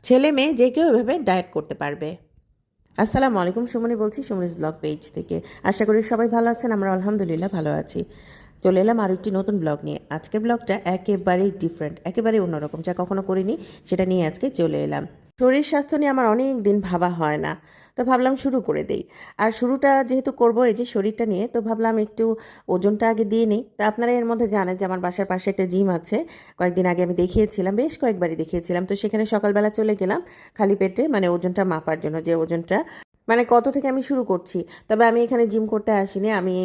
ছেলে মেয়ে যে কেউ এভাবে ডায়েট করতে পারবে। আসসালামু আলাইকুম, সুমনি বলছি সুমনিস ব্লগ পেজ থেকে। আশা করি সবাই ভালো আছেন, আমরা আলহামদুলিল্লাহ ভালো আছি। চলে এলাম আরও একটি নতুন ব্লগ নিয়ে। আজকের ব্লগটা একেবারেই ডিফারেন্ট, একেবারেই অন্যরকম, যা কখনো করিনি সেটা নিয়ে আজকে চলে এলাম। শরীর স্বাস্থ্য নিয়ে আমার অনেক দিন ভাবা হয় না, তো ভাবলাম শুরু করে দেই। আর শুরুটা যেহেতু করব এই যে শরীরটা নিয়ে, তো ভাবলাম একটু ওজনটা আগে দিয়ে নিই। তা আপনারা এর মধ্যে জানেন যে আমার বাসার পাশে একটা জিম আছে। কয়েকদিন আগে আমি দেখিয়েছিলাম, বেশ কয়েকবারই দেখিয়েছিলাম। তো সেখানে সকালবেলা চলে গেলাম খালি পেটে, মানে ওজনটা মাপার জন্য, যে ওজনটা মানে কত থেকে আমি শুরু করছি। তবে আমি এখানে জিম করতে আসিনি, আমি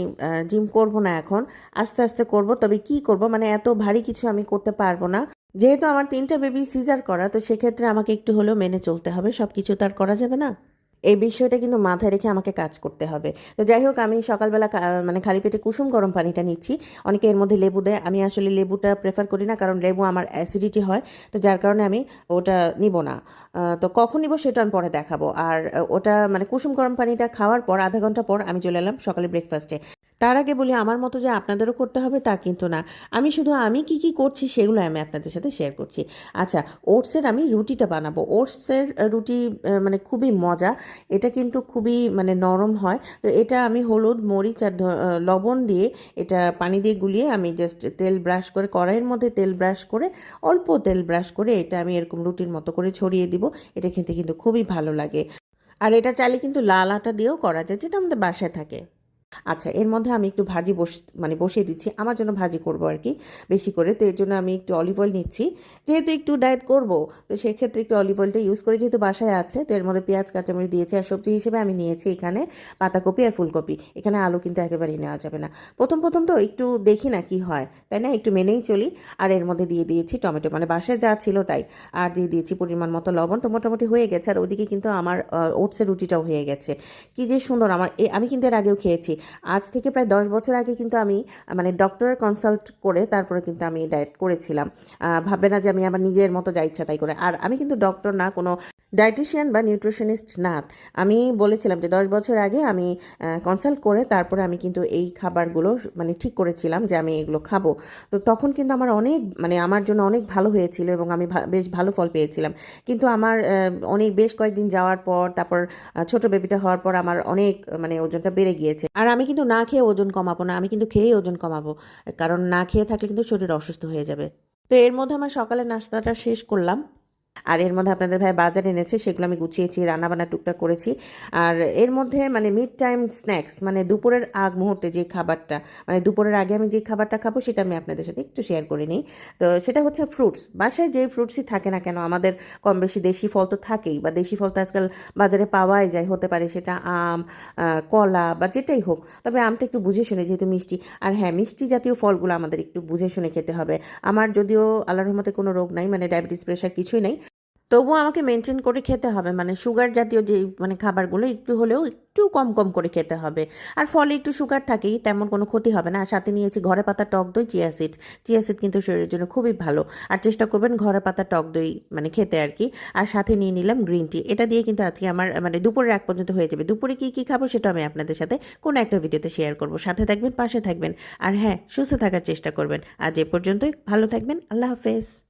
জিম করব না এখন, আস্তে আস্তে করব। তবে কি করব, মানে এত ভারী কিছু আমি করতে পারবো না। যেহেতু আমার 3টা বেবি সিজার করা, তো সেক্ষেত্রে আমাকে একটু হলেও মেনে চলতে হবে, সব কিছু তো আর করা যাবে না। এই বিষয়টা কিন্তু মাথায় রেখে আমাকে কাজ করতে হবে। তো যাই হোক, আমি সকালবেলা মানে খালি পেটে কুসুম গরম পানিটা নিচ্ছি। অনেকে এর মধ্যে লেবু দেয়, আমি আসলে লেবুটা প্রেফার করি না, কারণ লেবু আমার অ্যাসিডিটি হয়। তো যার কারণে আমি ওটা নিব না। তো কখন নিব সেটা আমি পরে দেখাবো। আর ওটা মানে কুসুম গরম পানিটা খাওয়ার পর আধা ঘন্টা পর আমি চলে এলাম সকালে ব্রেকফাস্টে। তার আগে বলি, আমার মতো যে আপনাদেরও করতে হবে তা কিন্তু না। আমি শুধু আমি কি কি করছি সেগুলো আমি আপনাদের সাথে শেয়ার করছি। আচ্ছা, ওটসের আমি রুটিটা বানাবো। ওটসের রুটি মানে খুবই মজা। এটা কিন্তু খুবই মানে নরম হয়। তো এটা আমি হলুদ, মরিচ আর লবণ দিয়ে, এটা পানি দিয়ে গুলিয়ে আমি জাস্ট তেল ব্রাশ করে, কড়াইয়ের মধ্যে তেল ব্রাশ করে, অল্প তেল ব্রাশ করে এটা আমি এরকম রুটির মতো করে ছড়িয়ে দিব। এটা খেতে কিন্তু খুবই ভালো লাগে। আর এটা চাইলে কিন্তু লাল আটা দিয়েও করা যায়, যেটা আমাদের বাসায় থাকে। আচ্ছা, এর মধ্যে আমি একটু ভাজি মানে বসিয়ে দিচ্ছি, আমার জন্য ভাজি করব আর কি, বেশি করে। তো এর জন্য আমি একটু অলিভ অয়েল নিচ্ছি, যেহেতু একটু ডায়েট করব। তো সেক্ষেত্রে একটু অলিভ অয়েলটা ইউজ করে, যেহেতু বাসায় আছে। তো এর মধ্যে পেঁয়াজ কাঁচামরিচ দিয়েছি, আর সবজি হিসেবে আমি নিয়েছি এখানে পাতাকপি আর ফুলকপি। এখানে আলু কিন্তু একেবারেই নেওয়া যাবে না। প্রথম প্রথম তো একটু দেখি না কি হয়, তাই না, একটু মেনেই চলি। আর এর মধ্যে দিয়ে দিয়েছি টমেটো, মানে বাসায় যা ছিল তাই। আর দিয়ে দিয়েছি পরিমাণ মতো লবণ। তো মোটামুটি হয়ে গেছে। আর ওদিকে কিন্তু আমার ওটসের রুটিটাও হয়ে গেছে। কি যে সুন্দর! আমি কিন্তু এর আগেও খেয়েছি। আজ থেকে প্রায় 10 বছর আগে কিন্তু আমি মানে ডক্টরের কনসাল্ট করে তারপরে কিন্তু আমি ডায়েট করেছিলাম। ভাববে না যে আমি আমার নিজের মতো যা ইচ্ছা তাই করে। আর আমি কিন্তু ডক্টর না, কোনো ডায়েটিশিয়ান বা নিউট্রিশনিস্ট না। আমি বলেছিলাম যে 10 বছর আগে আমি কনসাল্ট করে তারপরে আমি কিন্তু এই খাবারগুলো মানে ঠিক করেছিলাম যে আমি এগুলো খাবো। তো তখন কিন্তু আমার অনেক মানে আমার জন্য অনেক ভালো হয়েছিল এবং আমি বেশ ভালো ফল পেয়েছিলাম। কিন্তু আমার অনেক বেশ কয়েকদিন যাওয়ার পর, তারপর ছোট বেবিটা হওয়ার পর আমার অনেক মানে ওজনটা বেড়ে গিয়েছে। আর আমি কিন্তু না খেয়ে ওজন কমাবো না, আমি কিন্তু খেয়েই ওজন কমাবো। কারণ না খেয়ে থাকলে কিন্তু শরীর অসুস্থ হয়ে যাবে। তো এর মধ্যে আমার সকালের নাস্তাটা শেষ করলাম। আর এর মধ্যে আপনাদের ভাই বাজার এনেছে, সেগুলো আমি গুছিয়েছি, রান্নাবান্না টুকটাক করেছি। আর এর মধ্যে মানে মিড টাইম স্ন্যাক্স, মানে দুপুরের আগ মুহূর্তে যে খাবারটা, মানে দুপুরের আগে আমি যে খাবারটা খাবো সেটা আমি আপনাদের সাথে একটু শেয়ার করে নিই। তো সেটা হচ্ছে ফ্রুটস। বাসায় যে ফ্রুটসই থাকে না কেন, আমাদের কম বেশি দেশি ফল তো থাকেই, বা দেশি ফল তো আজকাল বাজারে পাওয়াই যায়। হতে পারে সেটা আম, কলা বা যেটাই হোক। তবে আমটা একটু বুঝে শুনে, যেহেতু মিষ্টি। আর হ্যাঁ, মিষ্টি জাতীয় ফলগুলো আমাদের একটু বুঝে শুনে খেতে হবে। আমার যদিও আল্লাহর রহমতে কোনো রোগ নাই, মানে ডায়াবেটিস, প্রেশার কিছুই নাই, তবুও আমাকে মেনটেন করে খেতে হবে। মানে সুগার জাতীয় যে মানে খাবারগুলো একটু হলেও একটু কম কম করে খেতে হবে। আর ফলে একটু সুগার থাকেই, তেমন কোনো ক্ষতি হবে না। আর সাথে নিয়েছি ঘরে পাতা টক দই, চিয়া সিড। চিয়া সিড কিন্তু শরীরের জন্য খুবই ভালো। আর চেষ্টা করবেন ঘরে পাতা টক দই মানে খেতে আর কি। আর সাথে নিয়ে নিলাম গ্রিন টি। এটা দিয়ে কিন্তু আজকে আমার মানে দুপুরের এক পর্যন্ত হয়ে যাবে। দুপুরে কী কী খাবো সেটা আমি আপনাদের সাথে কোনো একটা ভিডিওতে শেয়ার করব। সাথে থাকবেন, পাশে থাকবেন। আর হ্যাঁ, সুস্থ থাকার চেষ্টা করবেন। আজ এ পর্যন্তই, ভালো থাকবেন, আল্লাহ হাফেজ।